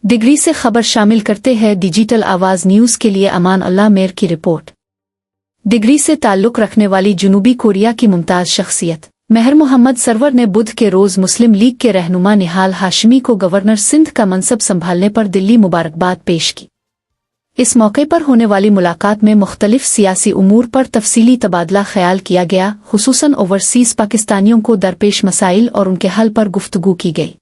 Degree से खबर शामिल करते हैं डिजिटल आवाज न्यूज के लिए अमान अल्लाह मेर की रिपोर्ट। डिग्री से ताल्लुक रखने वाली जनूबी कोरिया की मुमताज शख्सियत महर मोहम्मद सरवर ने बुध के रोज मुस्लिम लीग के रहनुमा निहाल हाशमी को गवर्नर सिंध का मनसब संभालने पर दिल्ली मुबारकबाद पेश की। इस मौके पर होने वाली मुलाकात में मुख्तलिफ सियासी उमूर पर तफसीली तबादला ख्याल किया गया, खुसूसन ओवरसीज पाकिस्तानियों को दरपेश मसाइल और उनके हल पर गुफ्तगू की गई।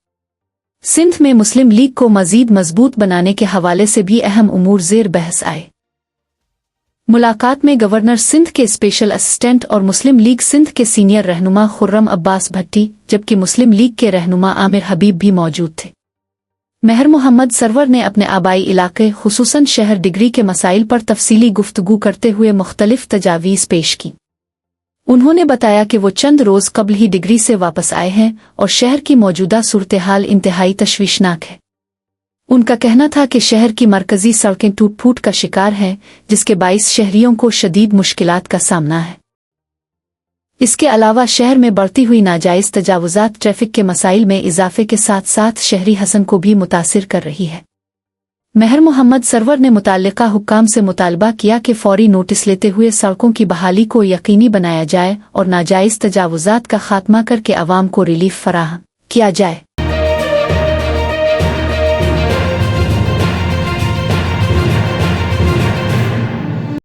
सिंध में मुस्लिम लीग को मजीद मजबूत बनाने के हवाले से भी अहम उमूर ज़ेर बहस आए। मुलाकात में गवर्नर सिंध के स्पेशल असिस्टेंट और मुस्लिम लीग सिंध के सीनियर रहनुमा खुर्रम अब्बास भट्टी, जबकि मुस्लिम लीग के रहनुमा आमिर हबीब भी मौजूद थे। महर मोहम्मद सरवर ने अपने आबाई इलाके खुसूसन शहर डिग्री के मसाइल पर तफसीली गुफ्तगू करते हुए मुख्तलिफ तजावीज़ पेश की। उन्होंने बताया कि वो चंद रोज़ कबल ही डिग्री से वापस आए हैं और शहर की मौजूदा सूरत-ए-हाल इंतहाई तशवीशनाक है। उनका कहना था कि शहर की मरकजी सड़कें टूट-फूट का शिकार हैं, जिसके बाइस शहरियों को शदीद मुश्किलात का सामना है। इसके अलावा शहर में बढ़ती हुई नाजायज़ तजावुज़ात ट्रैफिक के मसाइल में इजाफे के साथ साथ शहरी हसन को भी मुतासिर कर रही है। महर मोहम्मद सरवर ने मुताल्लिका हुक्काम से मुतालबा किया कि फौरी नोटिस लेते हुए सड़कों की बहाली को यकीनी बनाया जाए और नाजायज़ तजावुज़ात का खात्मा करके अवाम को रिलीफ फराहम किया जाए।